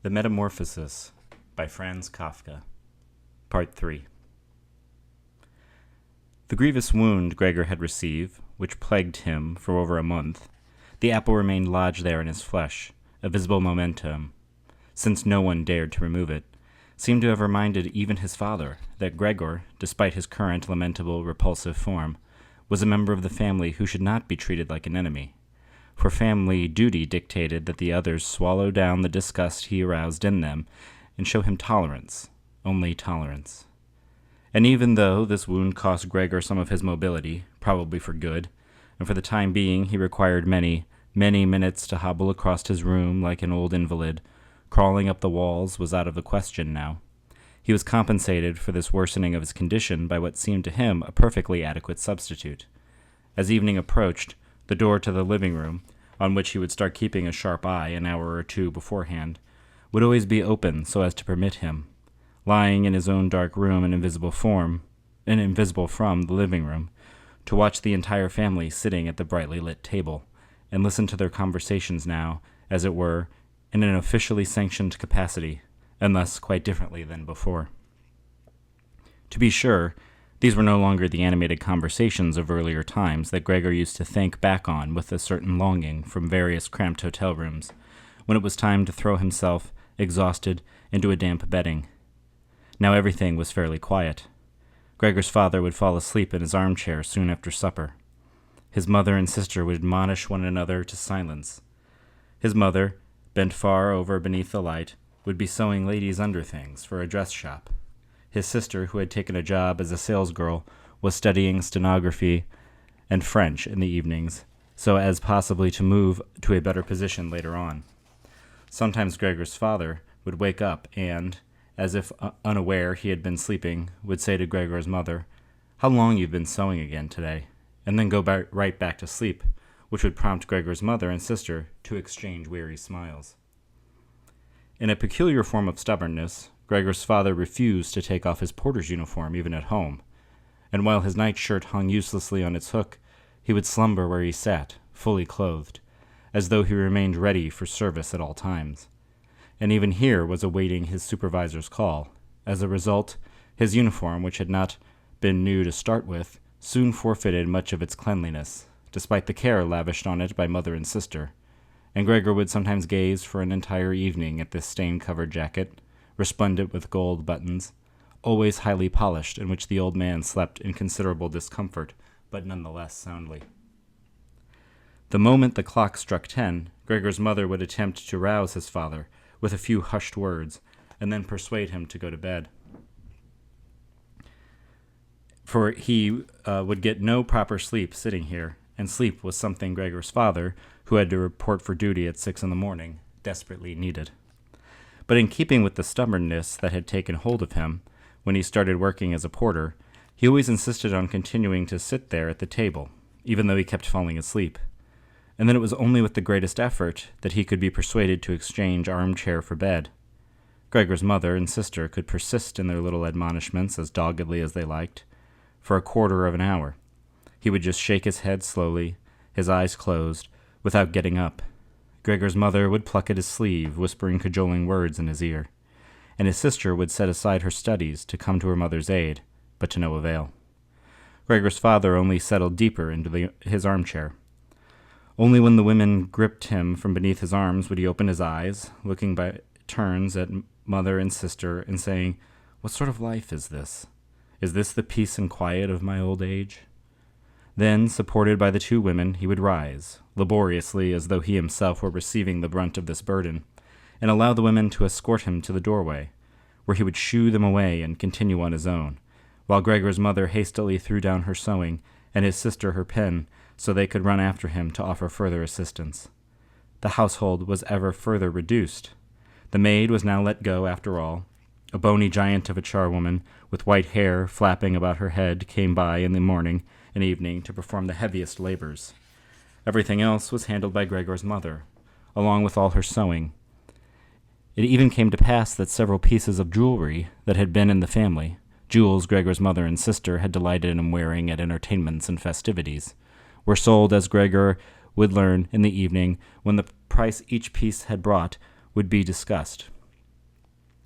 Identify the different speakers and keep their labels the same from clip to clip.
Speaker 1: The Metamorphosis by Franz Kafka. Part 3. The grievous wound Gregor had received, which plagued him for over a month, the apple remained lodged there in his flesh, a visible momentum, since no one dared to remove it, seemed to have reminded even his father that Gregor, despite his current lamentable repulsive form, was a member of the family who should not be treated like an enemy. For family duty dictated that the others swallow down the disgust he aroused in them and show him tolerance, only tolerance. And even though this wound cost Gregor some of his mobility, probably for good, and for the time being he required many minutes to hobble across his room like an old invalid, crawling up the walls was out of the question now. He was compensated for this worsening of his condition by what seemed to him a perfectly adequate substitute. As evening approached, the door to the living room, on which he would start keeping a sharp eye an hour or two beforehand, would always be open so as to permit him, lying in his own dark room and invisible from the living room, to watch the entire family sitting at the brightly lit table, and listen to their conversations now, as it were, in an officially sanctioned capacity, and thus quite differently than before. To be sure, these were no longer the animated conversations of earlier times that Gregor used to think back on with a certain longing from various cramped hotel rooms, when it was time to throw himself, exhausted, into a damp bedding. Now everything was fairly quiet. Gregor's father would fall asleep in his armchair soon after supper. His mother and sister would admonish one another to silence. His mother, bent far over beneath the light, would be sewing ladies' underthings for a dress shop. His sister, who had taken a job as a salesgirl, was studying stenography and French in the evenings, so as possibly to move to a better position later on. Sometimes Gregor's father would wake up and, as if unaware he had been sleeping, would say to Gregor's mother, "How long you've been sewing again today," and then go right back to sleep, which would prompt Gregor's mother and sister to exchange weary smiles. In a peculiar form of stubbornness, Gregor's father refused to take off his porter's uniform even at home, and while his nightshirt hung uselessly on its hook, he would slumber where he sat, fully clothed, as though he remained ready for service at all times. And even here was awaiting his supervisor's call. As a result, his uniform, which had not been new to start with, soon forfeited much of its cleanliness, despite the care lavished on it by mother and sister, and Gregor would sometimes gaze for an entire evening at this stain-covered jacket, resplendent with gold buttons, always highly polished, in which the old man slept in considerable discomfort, but none the less soundly. The moment the clock struck 10, Gregor's mother would attempt to rouse his father with a few hushed words, and then persuade him to go to bed. For he would get no proper sleep sitting here, and sleep was something Gregor's father, who had to report for duty at 6 a.m, desperately needed. But in keeping with the stubbornness that had taken hold of him when he started working as a porter, he always insisted on continuing to sit there at the table, even though he kept falling asleep. And then it was only with the greatest effort that he could be persuaded to exchange armchair for bed. Gregor's mother and sister could persist in their little admonishments as doggedly as they liked. For a quarter of an hour, he would just shake his head slowly, his eyes closed, without getting up. Gregor's mother would pluck at his sleeve, whispering cajoling words in his ear, and his sister would set aside her studies to come to her mother's aid, but to no avail. Gregor's father only settled deeper into his armchair. Only when the women gripped him from beneath his arms would he open his eyes, looking by turns at mother and sister and saying, "What sort of life is this? Is this the peace and quiet of my old age?" Then, supported by the two women, he would rise, laboriously as though he himself were receiving the brunt of this burden, and allow the women to escort him to the doorway, where he would shoo them away and continue on his own, while Gregor's mother hastily threw down her sewing and his sister her pen so they could run after him to offer further assistance. The household was ever further reduced. The maid was now let go after all. A bony giant of a charwoman, with white hair flapping about her head, came by in the morning and evening to perform the heaviest labors. Everything else was handled by Gregor's mother, along with all her sewing. It even came to pass that several pieces of jewelry that had been in the family, jewels Gregor's mother and sister had delighted in wearing at entertainments and festivities, were sold, as Gregor would learn in the evening when the price each piece had brought would be discussed.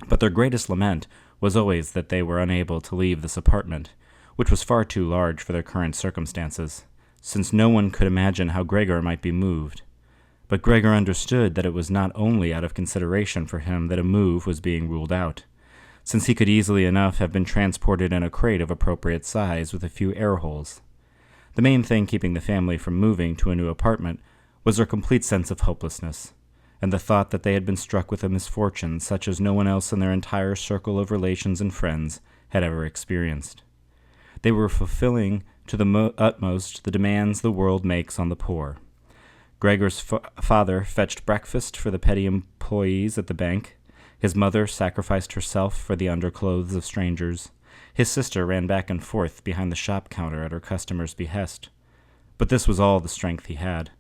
Speaker 1: But their greatest lament was always that they were unable to leave this apartment, which was far too large for their current circumstances, since no one could imagine how Gregor might be moved. But Gregor understood that it was not only out of consideration for him that a move was being ruled out, since he could easily enough have been transported in a crate of appropriate size with a few air holes. The main thing keeping the family from moving to a new apartment was their complete sense of hopelessness, and the thought that they had been struck with a misfortune such as no one else in their entire circle of relations and friends had ever experienced. They were fulfilling to the utmost the demands the world makes on the poor. Gregor's father fetched breakfast for the petty employees at the bank. His mother sacrificed herself for the underclothes of strangers. His sister ran back and forth behind the shop counter at her customer's behest. But this was all the strength he had,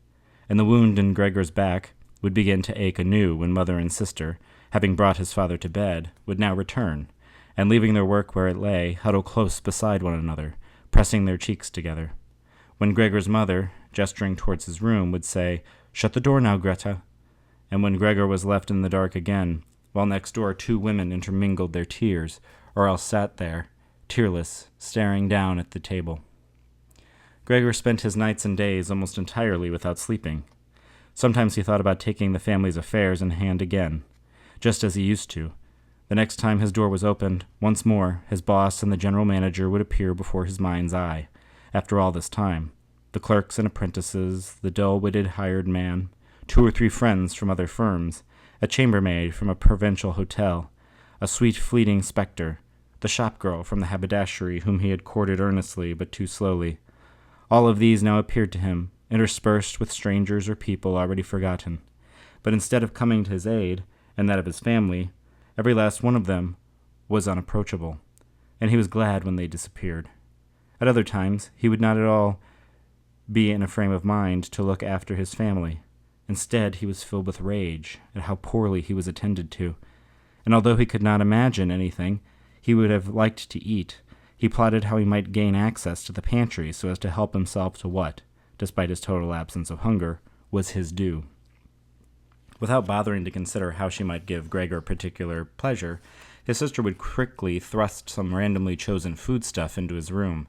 Speaker 1: and the wound in Gregor's back would begin to ache anew when mother and sister, having brought his father to bed, would now return, and leaving their work where it lay, huddle close beside one another, pressing their cheeks together. When Gregor's mother, gesturing towards his room, would say, "Shut the door now, Greta," and when Gregor was left in the dark again, while next door 2 women intermingled their tears, or else sat there, tearless, staring down at the table. Gregor spent his nights and days almost entirely without sleeping. Sometimes he thought about taking the family's affairs in hand again, just as he used to. The next time his door was opened, once more, his boss and the general manager would appear before his mind's eye. After all this time, the clerks and apprentices, the dull-witted hired man, 2 or 3 friends from other firms, a chambermaid from a provincial hotel, a sweet fleeting spectre, the shop-girl from the haberdashery whom he had courted earnestly but too slowly. All of these now appeared to him, interspersed with strangers or people already forgotten. But instead of coming to his aid, and that of his family, every last one of them was unapproachable, and he was glad when they disappeared. At other times, he would not at all be in a frame of mind to look after his family. Instead, he was filled with rage at how poorly he was attended to, and although he could not imagine anything he would have liked to eat, he plotted how he might gain access to the pantry so as to help himself to what, despite his total absence of hunger, was his due. Without bothering to consider how she might give Gregor particular pleasure, his sister would quickly thrust some randomly chosen foodstuff into his room,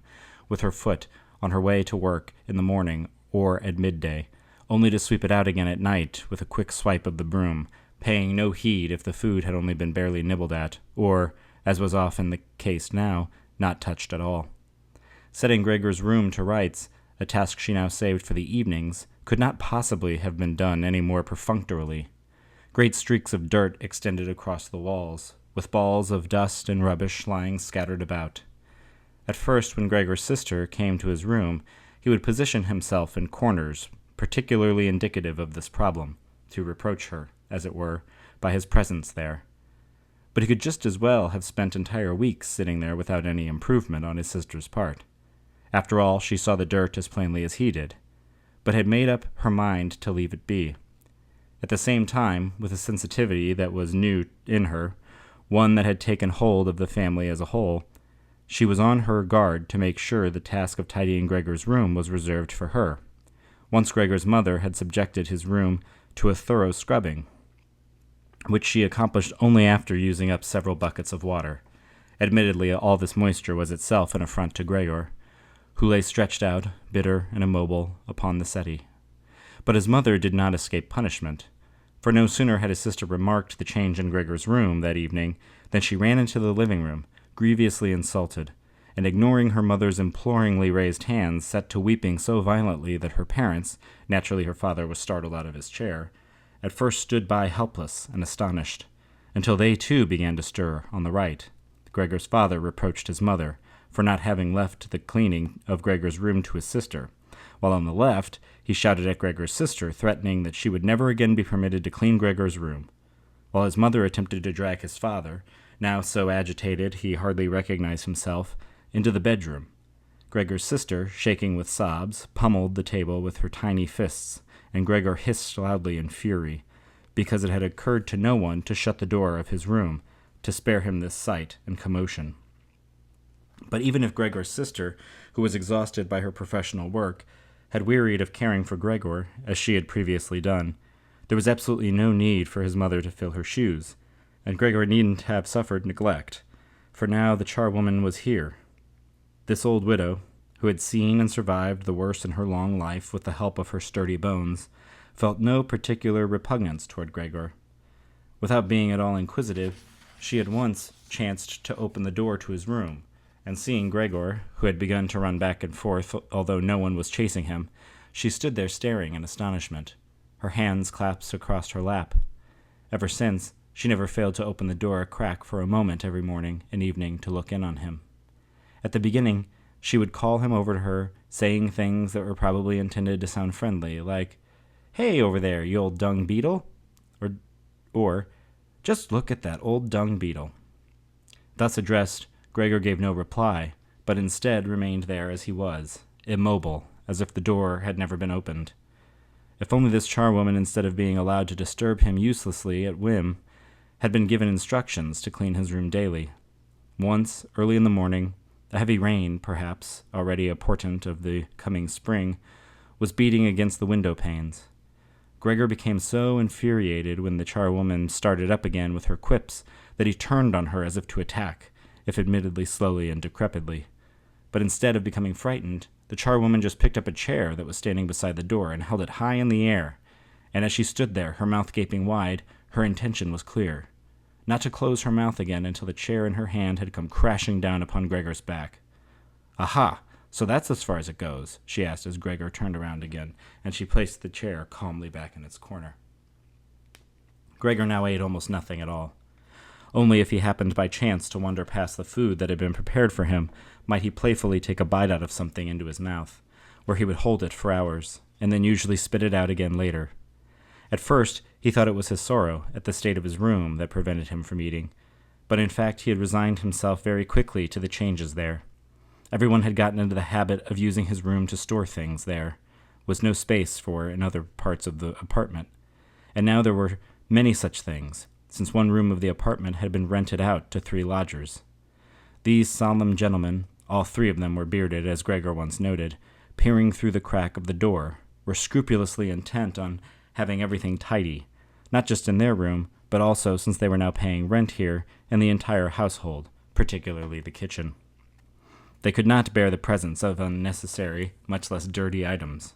Speaker 1: with her foot, on her way to work in the morning or at midday, only to sweep it out again at night with a quick swipe of the broom, paying no heed if the food had only been barely nibbled at, or, as was often the case now, not touched at all. Setting Gregor's room to rights, a task she now saved for the evenings, could not possibly have been done any more perfunctorily. Great streaks of dirt extended across the walls, with balls of dust and rubbish lying scattered about. At first, when Gregor's sister came to his room, he would position himself in corners, particularly indicative of this problem, to reproach her, as it were, by his presence there. But he could just as well have spent entire weeks sitting there without any improvement on his sister's part. After all, she saw the dirt as plainly as he did, but had made up her mind to leave it be. At the same time, with a sensitivity that was new in her, one that had taken hold of the family as a whole, she was on her guard to make sure the task of tidying Gregor's room was reserved for her. Once Gregor's mother had subjected his room to a thorough scrubbing, which she accomplished only after using up several buckets of water. Admittedly, all this moisture was itself an affront to Gregor, who lay stretched out, bitter and immobile, upon the settee. But his mother did not escape punishment, for no sooner had his sister remarked the change in Gregor's room that evening than she ran into the living room, grievously insulted, and ignoring her mother's imploringly raised hands, set to weeping so violently that her parents, naturally her father was startled out of his chair, at first stood by helpless and astonished, until they too began to stir on the right. Gregor's father reproached his mother for not having left the cleaning of Gregor's room to his sister, while on the left he shouted at Gregor's sister, threatening that she would never again be permitted to clean Gregor's room, while his mother attempted to drag his father, now so agitated he hardly recognized himself, into the bedroom. Gregor's sister, shaking with sobs, pummeled the table with her tiny fists, and Gregor hissed loudly in fury, because it had occurred to no one to shut the door of his room, to spare him this sight and commotion. But even if Gregor's sister, who was exhausted by her professional work, had wearied of caring for Gregor, as she had previously done, there was absolutely no need for his mother to fill her shoes, and Gregor needn't have suffered neglect, for now the charwoman was here. This old widow, who had seen and survived the worst in her long life with the help of her sturdy bones, felt no particular repugnance toward Gregor. Without being at all inquisitive, she at once chanced to open the door to his room, and seeing Gregor, who had begun to run back and forth, although no one was chasing him, she stood there staring in astonishment, her hands clasped across her lap. Ever since, she never failed to open the door a crack for a moment every morning and evening to look in on him. At the beginning, she would call him over to her, saying things that were probably intended to sound friendly, like, "Hey, over there, you old dung beetle," or "Just look at that old dung beetle." Thus addressed, Gregor gave no reply, but instead remained there as he was, immobile, as if the door had never been opened. If only this charwoman, instead of being allowed to disturb him uselessly at whim, had been given instructions to clean his room daily. Once, early in the morning, a heavy rain, perhaps, already a portent of the coming spring, was beating against the window panes. Gregor became so infuriated when the charwoman started up again with her quips that he turned on her as if to attack, if admittedly slowly and decrepitly. But instead of becoming frightened, the charwoman just picked up a chair that was standing beside the door and held it high in the air, and as she stood there, her mouth gaping wide, her intention was clear: not to close her mouth again until the chair in her hand had come crashing down upon Gregor's back. "Aha! So that's as far as it goes?" she asked as Gregor turned around again, and she placed the chair calmly back in its corner. Gregor now ate almost nothing at all. Only if he happened by chance to wander past the food that had been prepared for him, might he playfully take a bite out of something into his mouth, where he would hold it for hours, and then usually spit it out again later. At first, he thought it was his sorrow at the state of his room that prevented him from eating, but in fact he had resigned himself very quickly to the changes there. Everyone had gotten into the habit of using his room to store things there, was no space for in other parts of the apartment, and now there were many such things, since one room of the apartment had been rented out to 3 lodgers. These solemn gentlemen, all 3 of them were bearded, as Gregor once noted, peering through the crack of the door, were scrupulously intent on having everything tidy, not just in their room, but also, since they were now paying rent here, in the entire household, particularly the kitchen. They could not bear the presence of unnecessary, much less dirty items.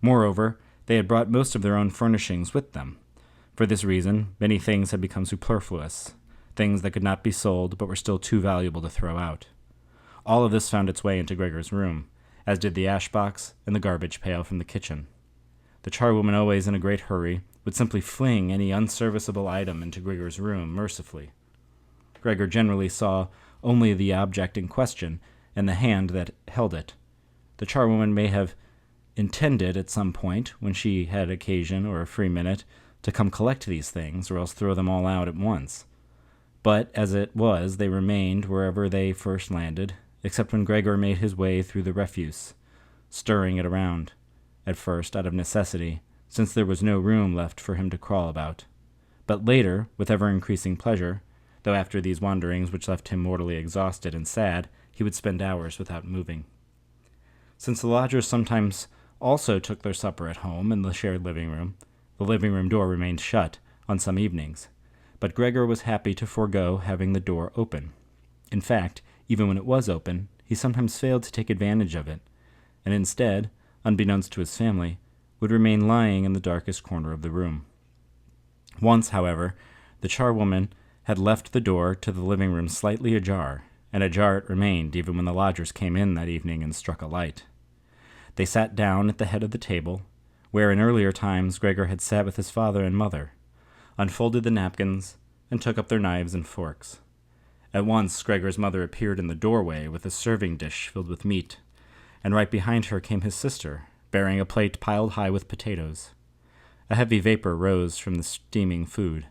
Speaker 1: Moreover, they had brought most of their own furnishings with them. For this reason, many things had become superfluous, things that could not be sold but were still too valuable to throw out. All of this found its way into Gregor's room, as did the ash box and the garbage pail from the kitchen. The charwoman, always in a great hurry, would simply fling any unserviceable item into Gregor's room mercifully. Gregor generally saw only the object in question and the hand that held it. The charwoman may have intended at some point, when she had occasion or a free minute, to come collect these things, or else throw them all out at once. But, as it was, they remained wherever they first landed, except when Gregor made his way through the refuse, stirring it around, at first out of necessity, since there was no room left for him to crawl about. But later, with ever-increasing pleasure, though after these wanderings which left him mortally exhausted and sad, he would spend hours without moving. Since the lodgers sometimes also took their supper at home in the shared living room, the living room door remained shut on some evenings, but Gregor was happy to forego having the door open. In fact, even when it was open, he sometimes failed to take advantage of it, and instead, unbeknownst to his family, would remain lying in the darkest corner of the room. Once, however, the charwoman had left the door to the living room slightly ajar, and ajar it remained even when the lodgers came in that evening and struck a light. They sat down at the head of the table, where in earlier times Gregor had sat with his father and mother, unfolded the napkins, and took up their knives and forks. At once Gregor's mother appeared in the doorway with a serving dish filled with meat, and right behind her came his sister, bearing a plate piled high with potatoes. A heavy vapor rose from the steaming food.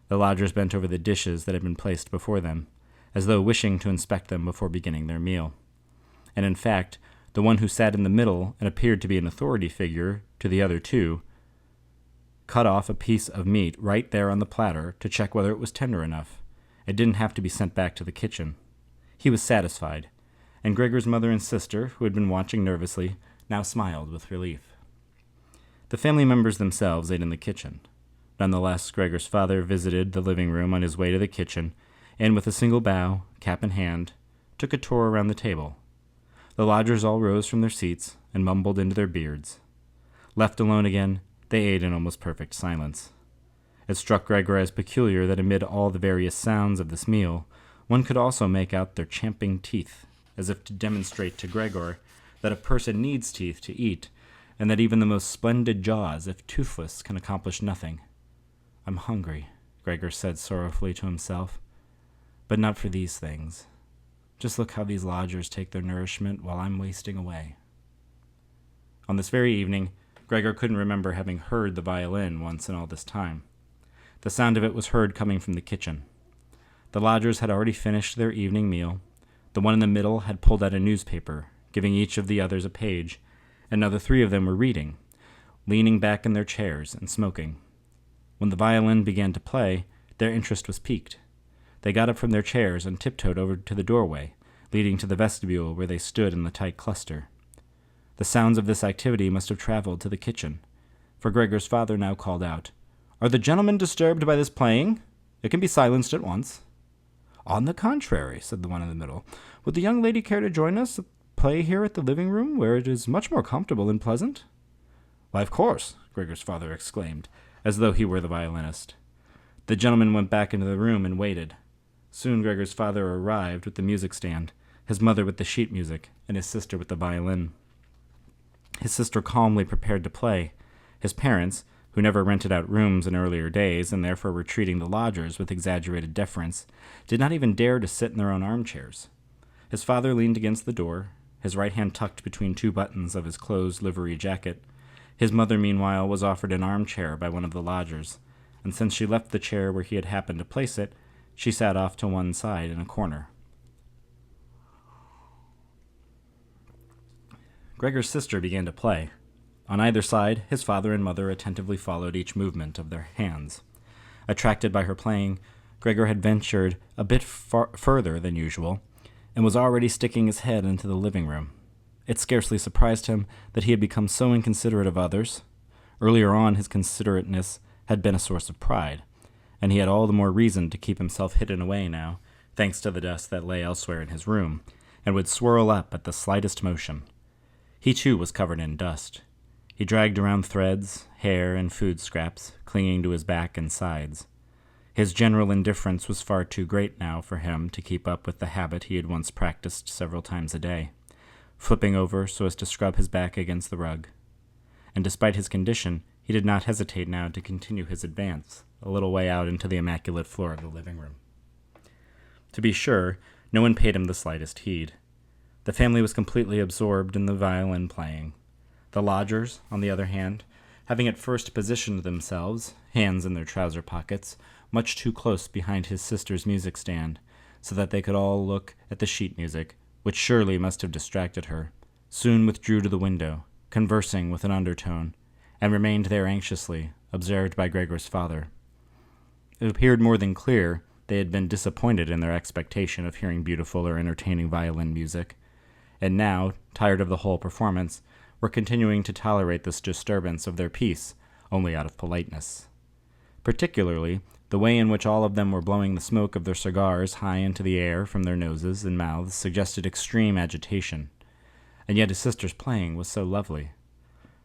Speaker 1: The lodgers bent over the dishes that had been placed before them, as though wishing to inspect them before beginning their meal. And in fact, the one who sat in the middle and appeared to be an authority figure to the other 2 cut off a piece of meat right there on the platter to check whether it was tender enough. It didn't have to be sent back to the kitchen. He was satisfied, and Gregor's mother and sister, who had been watching nervously, now smiled with relief. The family members themselves ate in the kitchen. Nonetheless, Gregor's father visited the living room on his way to the kitchen, and with a single bow, cap in hand, took a tour around the table. The lodgers all rose from their seats and mumbled into their beards. Left alone again, they ate in almost perfect silence. It struck Gregor as peculiar that amid all the various sounds of this meal, one could also make out their champing teeth, as if to demonstrate to Gregor that a person needs teeth to eat, and that even the most splendid jaws, if toothless, can accomplish nothing. "I'm hungry," Gregor said sorrowfully to himself, "but not for these things. Just look how these lodgers take their nourishment while I'm wasting away." On this very evening, Gregor couldn't remember having heard the violin once in all this time. The sound of it was heard coming from the kitchen. The lodgers had already finished their evening meal. The one in the middle had pulled out a newspaper, giving each of the others a page, and now the three of them were reading, leaning back in their chairs and smoking. When the violin began to play, their interest was piqued. They got up from their chairs and tiptoed over to the doorway, leading to the vestibule where they stood in the tight cluster. The sounds of this activity must have traveled to the kitchen, for Gregor's father now called out, "Are the gentlemen disturbed by this playing? It can be silenced at once." "On the contrary," said the one in the middle. "Would the young lady care to join us play here at the living room, where it is much more comfortable and pleasant?" "Why, of course," Gregor's father exclaimed, as though he were the violinist. The gentleman went back into the room and waited. Soon Gregor's father arrived with the music stand, his mother with the sheet music, and his sister with the violin. His sister calmly prepared to play. His parents, who never rented out rooms in earlier days and therefore were treating the lodgers with exaggerated deference, did not even dare to sit in their own armchairs. His father leaned against the door, his right hand tucked between two buttons of his closed livery jacket. His mother, meanwhile, was offered an armchair by one of the lodgers, and since she left the chair where he had happened to place it, she sat off to one side in a corner. Gregor's sister began to play. On either side, his father and mother attentively followed each movement of their hands. Attracted by her playing, Gregor had ventured a bit further than usual, and was already sticking his head into the living room. It scarcely surprised him that he had become so inconsiderate of others. Earlier on, his considerateness had been a source of pride, and he had all the more reason to keep himself hidden away now, thanks to the dust that lay elsewhere in his room, and would swirl up at the slightest motion. He too was covered in dust. He dragged around threads, hair, and food scraps, clinging to his back and sides. His general indifference was far too great now for him to keep up with the habit he had once practiced several times a day, flipping over so as to scrub his back against the rug. And despite his condition, he did not hesitate now to continue his advance, a little way out into the immaculate floor of the living room. To be sure, no one paid him the slightest heed. The family was completely absorbed in the violin playing. The lodgers, on the other hand, having at first positioned themselves, hands in their trouser pockets, much too close behind his sister's music stand, so that they could all look at the sheet music, which surely must have distracted her, soon withdrew to the window, conversing with an undertone, and remained there anxiously, observed by Gregor's father. It appeared more than clear they had been disappointed in their expectation of hearing beautiful or entertaining violin music, and now, tired of the whole performance, were continuing to tolerate this disturbance of their peace only out of politeness. Particularly, the way in which all of them were blowing the smoke of their cigars high into the air from their noses and mouths suggested extreme agitation, and yet his sister's playing was so lovely.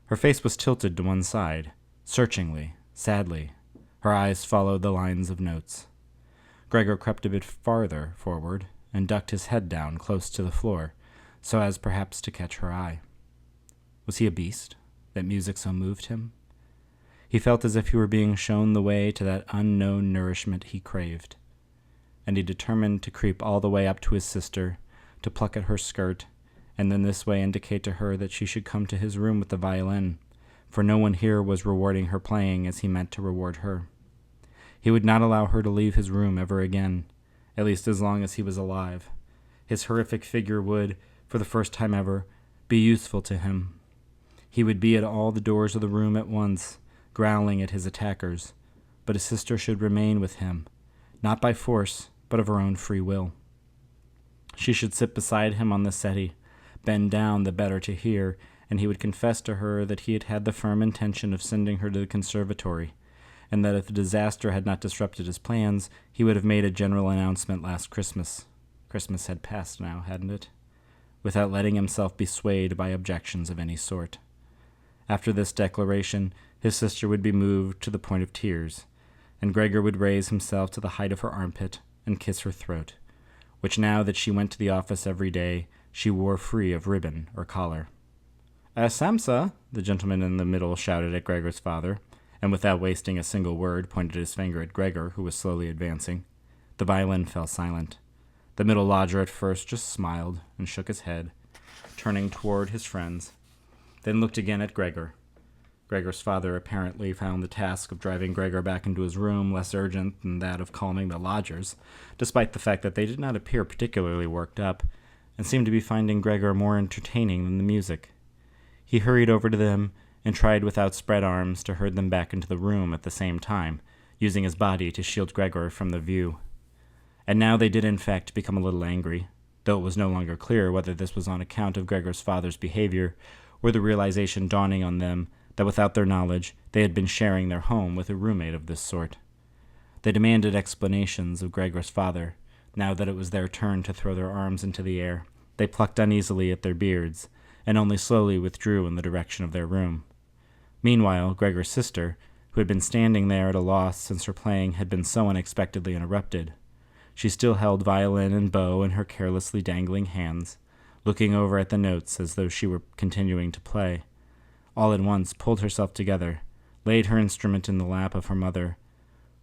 Speaker 1: Her face was tilted to one side, searchingly, sadly. Her eyes followed the lines of notes. Gregor crept a bit farther forward and ducked his head down close to the floor, so as perhaps to catch her eye. Was he a beast, that music so moved him? He felt as if he were being shown the way to that unknown nourishment he craved, and he determined to creep all the way up to his sister, to pluck at her skirt, and in this way indicate to her that she should come to his room with the violin, for no one here was rewarding her playing as he meant to reward her. He would not allow her to leave his room ever again, at least as long as he was alive. His horrific figure would, for the first time ever, be useful to him. He would be at all the doors of the room at once, growling at his attackers, but his sister should remain with him, not by force, but of her own free will. She should sit beside him on the settee, bend down the better to hear, and he would confess to her that he had had the firm intention of sending her to the conservatory, and that if the disaster had not disrupted his plans, he would have made a general announcement last Christmas. Christmas had passed now, hadn't it? Without letting himself be swayed by objections of any sort. After this declaration, his sister would be moved to the point of tears, and Gregor would raise himself to the height of her armpit and kiss her throat, which now that she went to the office every day, she wore free of ribbon or collar. Samsa, the gentleman in the middle shouted at Gregor's father, and without wasting a single word pointed his finger at Gregor, who was slowly advancing. The violin fell silent. The middle lodger at first just smiled and shook his head, turning toward his friends, then looked again at Gregor. Gregor's father apparently found the task of driving Gregor back into his room less urgent than that of calming the lodgers, despite the fact that they did not appear particularly worked up, and seemed to be finding Gregor more entertaining than the music. He hurried over to them and tried with outspread arms to herd them back into the room at the same time, using his body to shield Gregor from the view. And now they did in fact become a little angry, though it was no longer clear whether this was on account of Gregor's father's behavior, or the realization dawning on them that without their knowledge they had been sharing their home with a roommate of this sort. They demanded explanations of Gregor's father. Now that it was their turn to throw their arms into the air, they plucked uneasily at their beards, and only slowly withdrew in the direction of their room. Meanwhile, Gregor's sister, who had been standing there at a loss since her playing had been so unexpectedly interrupted, she still held violin and bow in her carelessly dangling hands, looking over at the notes as though she were continuing to play, all at once pulled herself together, laid her instrument in the lap of her mother,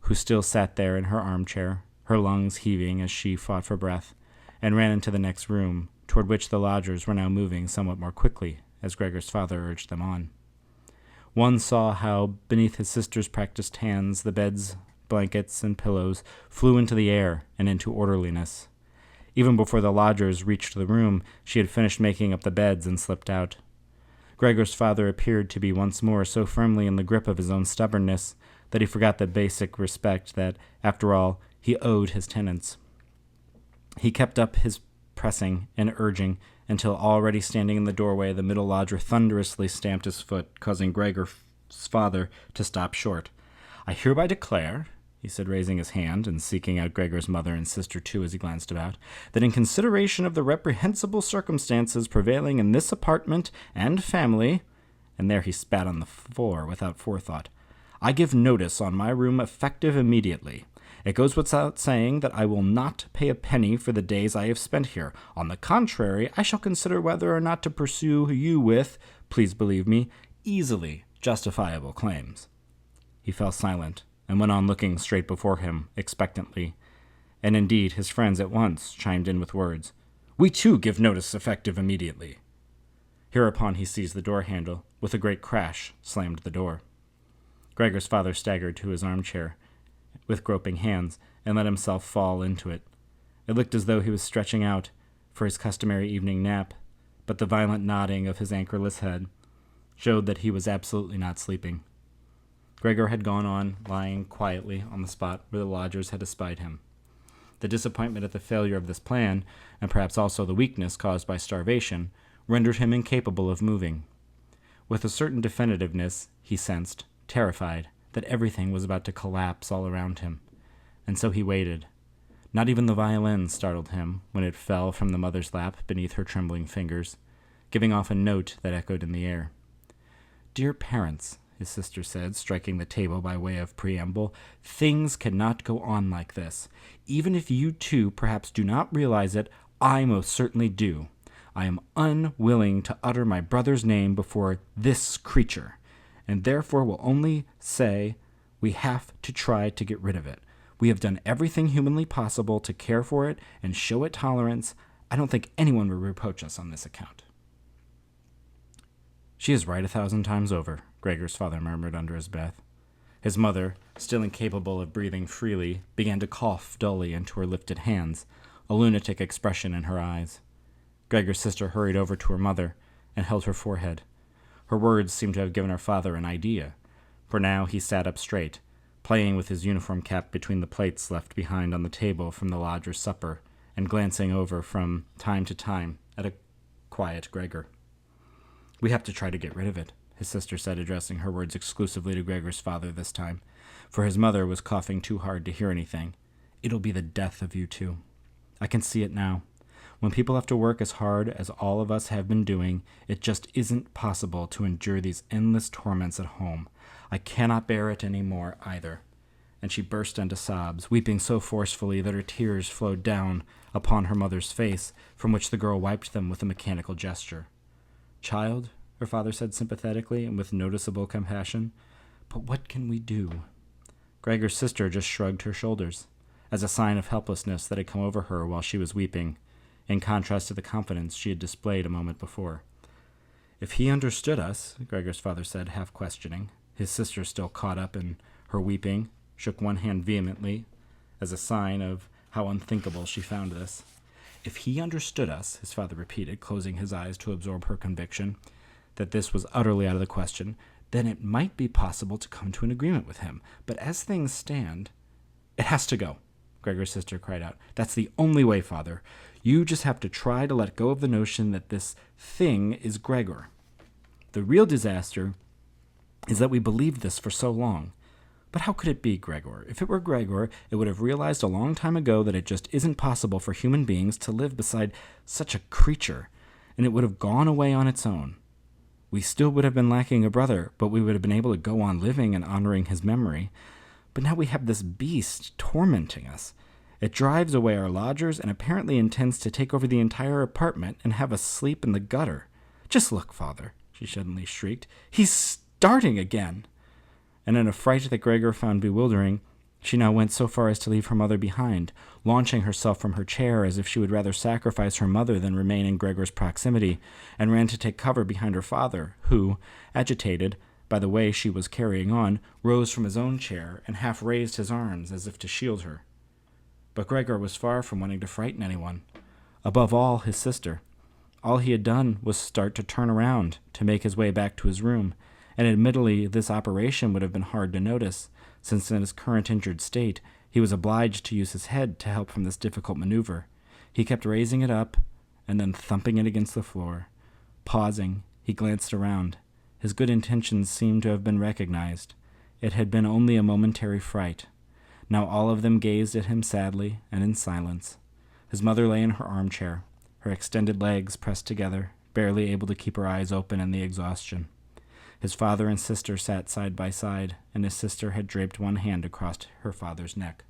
Speaker 1: who still sat there in her armchair, her lungs heaving as she fought for breath, and ran into the next room, toward which the lodgers were now moving somewhat more quickly, as Gregor's father urged them on. One saw how, beneath his sister's practiced hands, the beds, blankets, and pillows flew into the air and into orderliness. Even before the lodgers reached the room, she had finished making up the beds and slipped out. Gregor's father appeared to be once more so firmly in the grip of his own stubbornness that he forgot the basic respect that, after all, he owed his tenants. He kept up his pressing and urging until, already standing in the doorway, the middle lodger thunderously stamped his foot, causing Gregor's father to stop short. "I hereby declare," he said, raising his hand and seeking out Gregor's mother and sister too as he glanced about, "that in consideration of the reprehensible circumstances prevailing in this apartment and family," and there he spat on the floor without forethought, "I give notice on my room effective immediately. It goes without saying that I will not pay a penny for the days I have spent here. On the contrary, I shall consider whether or not to pursue you with, please believe me, easily justifiable claims." He fell silent and went on looking straight before him, expectantly, and indeed his friends at once chimed in with words. "We too give notice effective immediately." Hereupon he seized the door handle, with a great crash slammed the door. Gregor's father staggered to his armchair with groping hands and let himself fall into it. It looked as though he was stretching out for his customary evening nap, but the violent nodding of his anchorless head showed that he was absolutely not sleeping. Gregor had gone on, lying quietly on the spot where the lodgers had espied him. The disappointment at the failure of this plan, and perhaps also the weakness caused by starvation, rendered him incapable of moving. With a certain definitiveness, he sensed, terrified, that everything was about to collapse all around him, and so he waited. Not even the violin startled him when it fell from the mother's lap beneath her trembling fingers, giving off a note that echoed in the air. "Dear parents," his sister said, striking the table by way of preamble, "things cannot go on like this. Even if you two perhaps do not realize it, I most certainly do. I am unwilling to utter my brother's name before this creature, and therefore will only say we have to try to get rid of it. We have done everything humanly possible to care for it and show it tolerance. I don't think anyone will reproach us on this account." "She is right 1,000 times over," Gregor's father murmured under his breath. His mother, still incapable of breathing freely, began to cough dully into her lifted hands, a lunatic expression in her eyes. Gregor's sister hurried over to her mother and held her forehead. Her words seemed to have given her father an idea, for now he sat up straight, playing with his uniform cap between the plates left behind on the table from the lodger's supper, and glancing over from time to time at a quiet Gregor. "We have to try to get rid of it," his sister said, addressing her words exclusively to Gregor's father this time. for his mother was coughing too hard to hear anything. "It'll be the death of you two. I can see it now. When people have to work as hard as all of us have been doing, it just isn't possible to endure these endless torments at home. I cannot bear it any more, either." And she burst into sobs, weeping so forcefully that her tears flowed down upon her mother's face, from which the girl wiped them with a mechanical gesture. "Child," her father said sympathetically and with noticeable compassion, "but what can we do?" Gregor's sister just shrugged her shoulders, as a sign of helplessness that had come over her while she was weeping, in contrast to the confidence she had displayed a moment before. "If he understood us," Gregor's father said, half questioning, his sister still caught up in her weeping, shook one hand vehemently, as a sign of how unthinkable she found this. "If he understood us," his father repeated, closing his eyes to absorb her conviction that this was utterly out of the question, "then it might be possible to come to an agreement with him. But as things stand—" "It has to go," Gregor's sister cried out. "That's the only way, Father. You just have to try to let go of the notion that this thing is Gregor. The real disaster is that we believed this for so long. But how could it be Gregor? If it were Gregor, it would have realized a long time ago that it just isn't possible for human beings to live beside such a creature, and it would have gone away on its own. We still would have been lacking a brother, but we would have been able to go on living and honoring his memory. But now we have this beast tormenting us. It drives away our lodgers and apparently intends to take over the entire apartment and have us sleep in the gutter. Just look, Father," she suddenly shrieked. "He's starting again." And in a fright that Gregor found bewildering, she now went so far as to leave her mother behind, launching herself from her chair as if she would rather sacrifice her mother than remain in Gregor's proximity, and ran to take cover behind her father, who, agitated by the way she was carrying on, rose from his own chair and half raised his arms as if to shield her. But Gregor was far from wanting to frighten anyone, above all his sister. All he had done was start to turn around to make his way back to his room, and admittedly this operation would have been hard to notice, since in his current injured state he was obliged to use his head to help from this difficult maneuver. He kept raising it up and then thumping it against the floor. Pausing, he glanced around. His good intentions seemed to have been recognized. It had been only a momentary fright. Now all of them gazed at him sadly and in silence. His mother lay in her armchair, her extended legs pressed together, barely able to keep her eyes open in the exhaustion. His father and sister sat side by side, and his sister had draped one hand across her father's neck.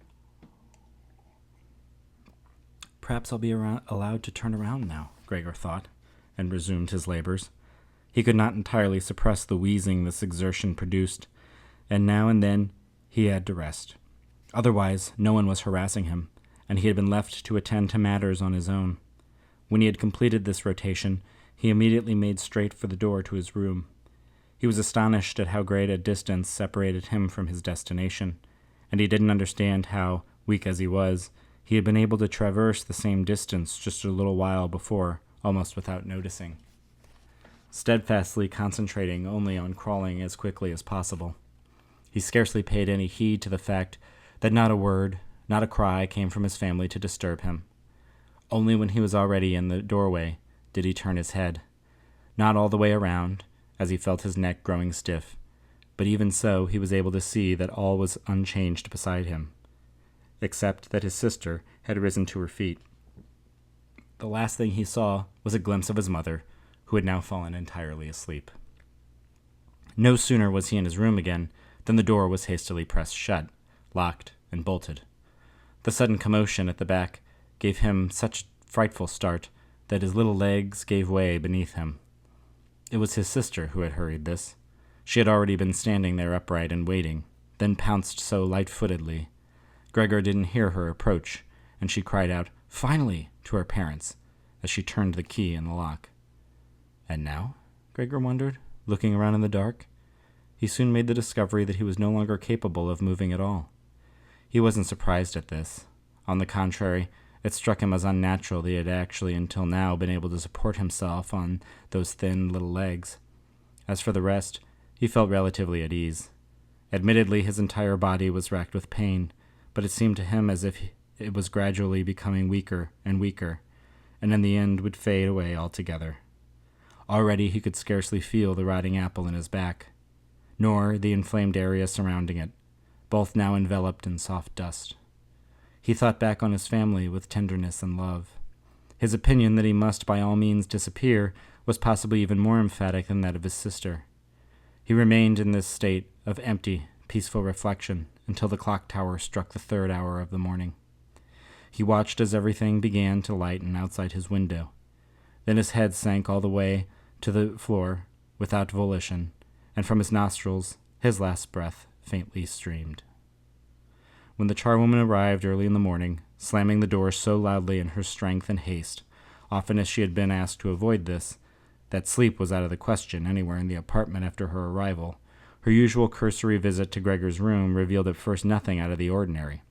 Speaker 1: "Perhaps I'll be allowed to turn around now," Gregor thought, and resumed his labors. He could not entirely suppress the wheezing this exertion produced, and now and then he had to rest. Otherwise, no one was harassing him, and he had been left to attend to matters on his own. When he had completed this rotation, he immediately made straight for the door to his room. He was astonished at how great a distance separated him from his destination, and he didn't understand how, weak as he was, he had been able to traverse the same distance just a little while before, almost without noticing, steadfastly concentrating only on crawling as quickly as possible. He scarcely paid any heed to the fact that not a word, not a cry came from his family to disturb him. Only when he was already in the doorway did he turn his head, not all the way around, as he felt his neck growing stiff, but even so he was able to see that all was unchanged beside him, except that his sister had risen to her feet. The last thing he saw was a glimpse of his mother, who had now fallen entirely asleep. No sooner was he in his room again than the door was hastily pressed shut, locked, and bolted. The sudden commotion at the back gave him such a frightful start that his little legs gave way beneath him. It was his sister who had hurried this. She had already been standing there upright and waiting, then pounced so light-footedly. Gregor didn't hear her approach, and she cried out, "Finally!" to her parents, as she turned the key in the lock. And now? Gregor wondered, looking around in the dark. He soon made the discovery that he was no longer capable of moving at all. He wasn't surprised at this. On the contrary, it struck him as unnatural that he had actually until now been able to support himself on those thin little legs. As for the rest, he felt relatively at ease. Admittedly, his entire body was racked with pain, but it seemed to him as if it was gradually becoming weaker and weaker, and in the end would fade away altogether. Already he could scarcely feel the rotting apple in his back, nor the inflamed area surrounding it, both now enveloped in soft dust. He thought back on his family with tenderness and love. His opinion that he must by all means disappear was possibly even more emphatic than that of his sister. He remained in this state of empty, peaceful reflection until the clock tower struck the 3rd hour of the morning. He watched as everything began to lighten outside his window. Then his head sank all the way to the floor without volition, and from his nostrils his last breath faintly streamed. When the charwoman arrived early in the morning, slamming the door so loudly in her strength and haste, often as she had been asked to avoid this, that sleep was out of the question anywhere in the apartment after her arrival, her usual cursory visit to Gregor's room revealed at first nothing out of the ordinary.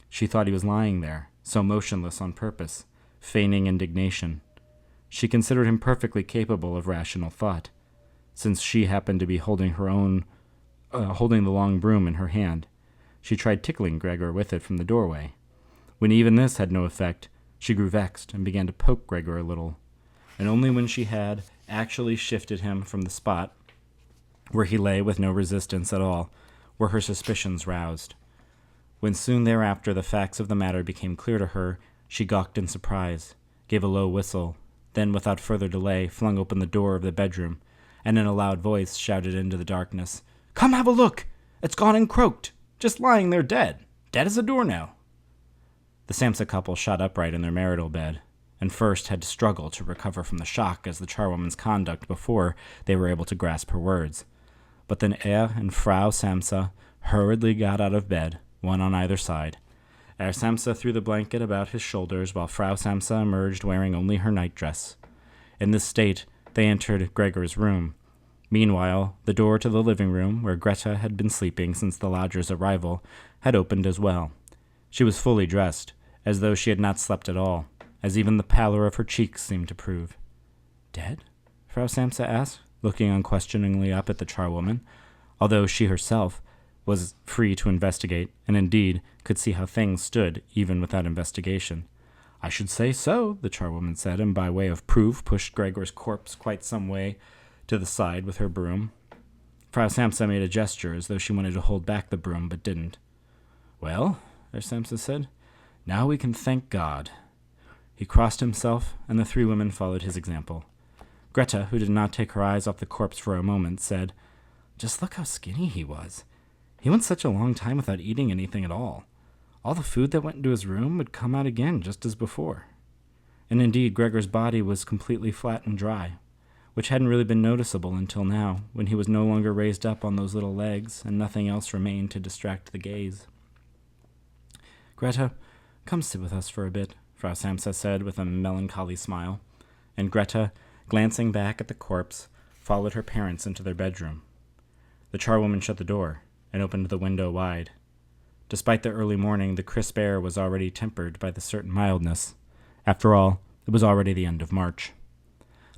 Speaker 1: She thought he was lying there, so motionless on purpose, feigning indignation. She considered him perfectly capable of rational thought, since she happened to be holding the long broom in her hand. She tried tickling Gregor with it from the doorway. When even this had no effect, she grew vexed and began to poke Gregor a little, and only when she had actually shifted him from the spot where he lay with no resistance at all were her suspicions roused. When soon thereafter the facts of the matter became clear to her, she gawked in surprise, gave a low whistle, then without further delay flung open the door of the bedroom, and in a loud voice shouted into the darkness, "Come have a look! It's gone and croaked! Just lying there dead! Dead as a doornail!" The Samsa couple shot upright in their marital bed, and first had to struggle to recover from the shock as the charwoman's conduct before they were able to grasp her words. But then Herr and Frau Samsa hurriedly got out of bed, one on either side. Herr Samsa threw the blanket about his shoulders, while Frau Samsa emerged wearing only her nightdress. In this state, they entered Gregor's room. Meanwhile, the door to the living room, where Greta had been sleeping since the lodger's arrival, had opened as well. She was fully dressed, as though she had not slept at all, as even the pallor of her cheeks seemed to prove. "Dead?" Frau Samsa asked, looking unquestioningly up at the charwoman, although she herself was free to investigate, and indeed could see how things stood even without investigation. "I should say so," the charwoman said, and by way of proof pushed Gregor's corpse quite some way to the side with her broom. Frau Samsa made a gesture as though she wanted to hold back the broom, but didn't. "Well," Herr Samsa said, "now we can thank God." He crossed himself, and the 3 women followed his example. Greta, who did not take her eyes off the corpse for a moment, said, "Just look how skinny he was. He went such a long time without eating anything at all. All the food that went into his room would come out again just as before." And indeed, Gregor's body was completely flat and dry, which hadn't really been noticeable until now, when he was no longer raised up on those little legs, and nothing else remained to distract the gaze. "Greta, come sit with us for a bit," Frau Samsa said with a melancholy smile, and Greta, glancing back at the corpse, followed her parents into their bedroom. The charwoman shut the door and opened the window wide. Despite the early morning, the crisp air was already tempered by the certain mildness. After all, it was already the end of March.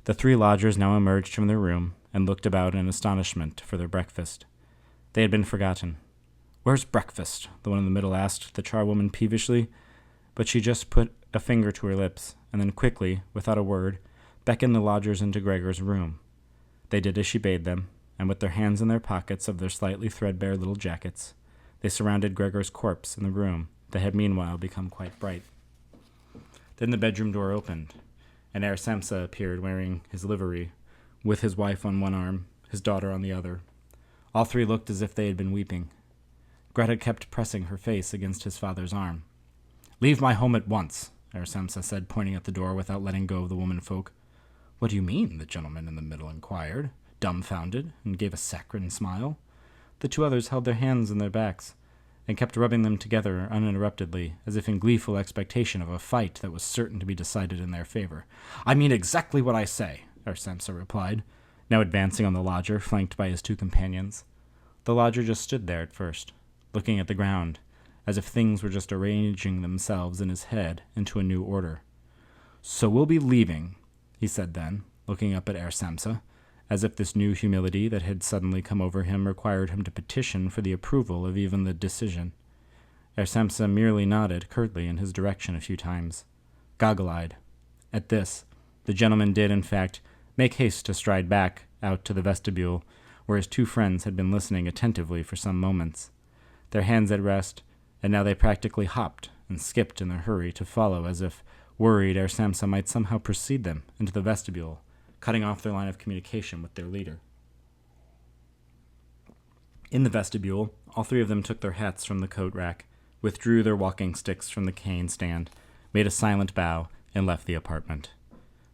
Speaker 1: The 3 lodgers now emerged from their room and looked about in astonishment for their breakfast. They had been forgotten. "Where's breakfast?" the one in the middle asked the charwoman peevishly, but she just put a finger to her lips, and then quickly, without a word, beckoned the lodgers into Gregor's room. They did as she bade them, and with their hands in their pockets of their slightly threadbare little jackets, they surrounded Gregor's corpse in the room that had meanwhile become quite bright. Then the bedroom door opened, and Herr Samsa appeared wearing his livery, with his wife on one arm, his daughter on the other. All 3 looked as if they had been weeping. Greta kept pressing her face against his father's arm. "Leave my home at once," Herr Samsa said, pointing at the door without letting go of the womenfolk. "What do you mean?" the gentleman in the middle inquired, dumbfounded, and gave a saccharine smile. The 2 others held their hands in their backs, and kept rubbing them together uninterruptedly, as if in gleeful expectation of a fight that was certain to be decided in their favor. "I mean exactly what I say," Herr Samsa replied, now advancing on the lodger, flanked by his 2 companions. The lodger just stood there at first, looking at the ground, as if things were just arranging themselves in his head into a new order. "So we'll be leaving," he said then, looking up at Herr Samsa, as if this new humility that had suddenly come over him required him to petition for the approval of even the decision. Herr Samsa merely nodded curtly in his direction a few times, goggle-eyed. At this, the gentleman did, in fact, make haste to stride back out to the vestibule, where his 2 friends had been listening attentively for some moments. their hands at rest, and now they practically hopped and skipped in their hurry to follow, as if worried Herr Samsa might somehow precede them into the vestibule, cutting off their line of communication with their leader. In the vestibule, all three of them took their hats from the coat rack, withdrew their walking sticks from the cane stand, made a silent bow, and left the apartment.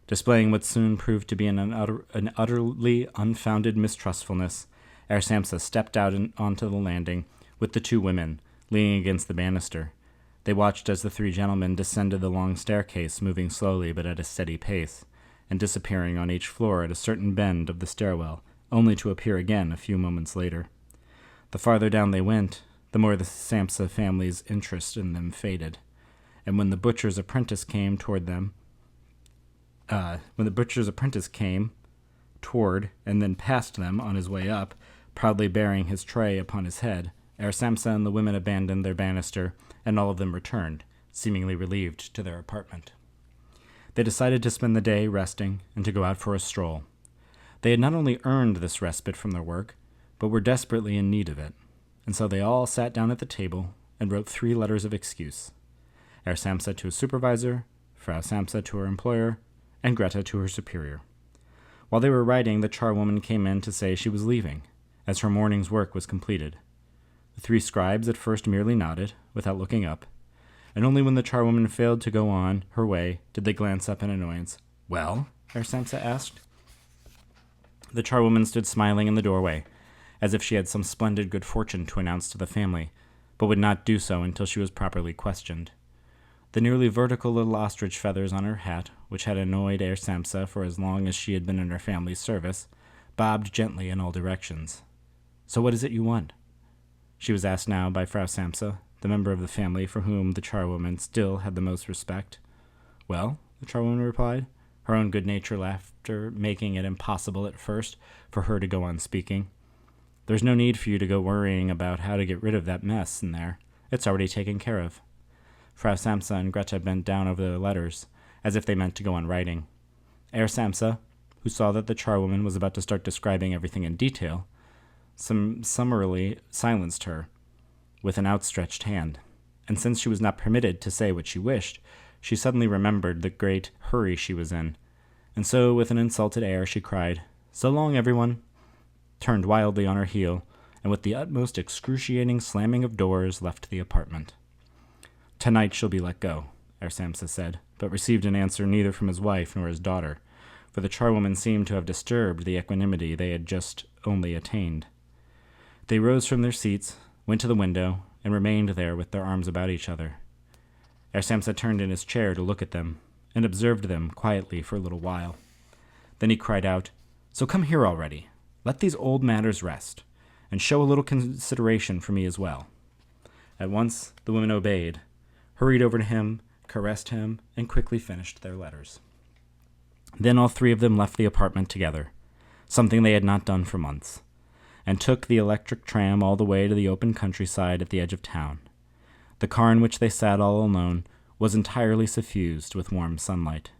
Speaker 1: Displaying what soon proved to be an utterly unfounded mistrustfulness, Herr Samsa stepped out onto the landing with the two women, leaning against the banister. They watched as the three gentlemen descended the long staircase, moving slowly but at a steady pace, and disappearing on each floor at a certain bend of the stairwell, only to appear again a few moments later. The farther down they went, the more the Samsa family's interest in them faded, and when the butcher's apprentice came toward and then past them on his way up, proudly bearing his tray upon his head, Herr Samsa and the women abandoned their banister, and all of them returned, seemingly relieved, to their apartment. They decided to spend the day resting and to go out for a stroll. They had not only earned this respite from their work, but were desperately in need of it, and so they all sat down at the table and wrote 3 letters of excuse. Herr Samsa to his supervisor, Frau Samsa to her employer, and Greta to her superior. While they were writing, the charwoman came in to say she was leaving, as her morning's work was completed. The 3 scribes at first merely nodded, without looking up, and only when the charwoman failed to go on her way did they glance up in annoyance. "Well?" Herr Samsa asked. The charwoman stood smiling in the doorway, as if she had some splendid good fortune to announce to the family, but would not do so until she was properly questioned. The nearly vertical little ostrich feathers on her hat, which had annoyed Herr Samsa for as long as she had been in her family's service, bobbed gently in all directions. "So what is it you want?" She was asked now by Frau Samsa, the member of the family for whom the charwoman still had the most respect. "Well," the charwoman replied, her own good-natured laughter making it impossible at first for her to go on speaking. "There's no need for you to go worrying about how to get rid of that mess in there. It's already taken care of." Frau Samsa and Greta bent down over their letters, as if they meant to go on writing. Herr Samsa, who saw that the charwoman was about to start describing everything in detail, summarily silenced her with an outstretched hand, and since she was not permitted to say what she wished, she suddenly remembered the great hurry she was in, and so with an insulted air she cried, "So long, everyone," turned wildly on her heel, and with the utmost excruciating slamming of doors left the apartment. "Tonight she'll be let go," Herr Samsa said, but received an answer neither from his wife nor his daughter, for the charwoman seemed to have disturbed the equanimity they had just only attained. They rose from their seats, went to the window, and remained there with their arms about each other. Herr Samsa turned in his chair to look at them, and observed them quietly for a little while. Then he cried out, "So come here already. Let these old matters rest, and show a little consideration for me as well." At once the women obeyed, hurried over to him, caressed him, and quickly finished their letters. Then all 3 of them left the apartment together, something they had not done for months, and took the electric tram all the way to the open countryside at the edge of town. The car in which they sat all alone was entirely suffused with warm sunlight.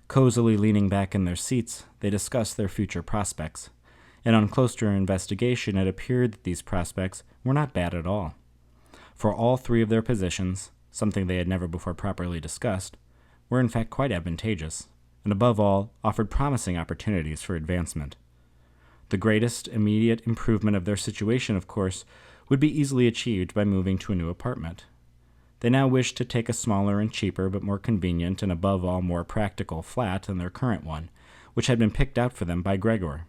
Speaker 1: Cozily leaning back in their seats, they discussed their future prospects, and on closer investigation it appeared that these prospects were not bad at all. For all 3 of their positions, something they had never before properly discussed, were in fact quite advantageous, and above all offered promising opportunities for advancement. The greatest immediate improvement of their situation, of course, would be easily achieved by moving to a new apartment. They now wished to take a smaller and cheaper but more convenient and above all more practical flat than their current one, which had been picked out for them by Gregor.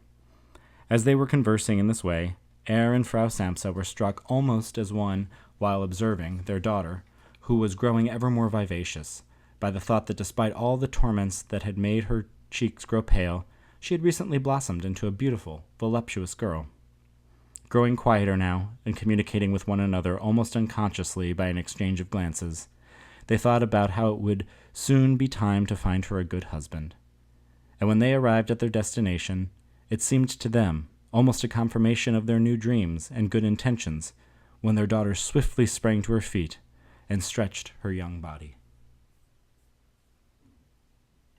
Speaker 1: As they were conversing in this way, Herr and Frau Samsa were struck almost as one while observing their daughter, who was growing ever more vivacious, by the thought that despite all the torments that had made her cheeks grow pale, she had recently blossomed into a beautiful, voluptuous girl. Growing quieter now, and communicating with one another almost unconsciously by an exchange of glances, they thought about how it would soon be time to find her a good husband. And when they arrived at their destination, it seemed to them almost a confirmation of their new dreams and good intentions, when their daughter swiftly sprang to her feet and stretched her young body.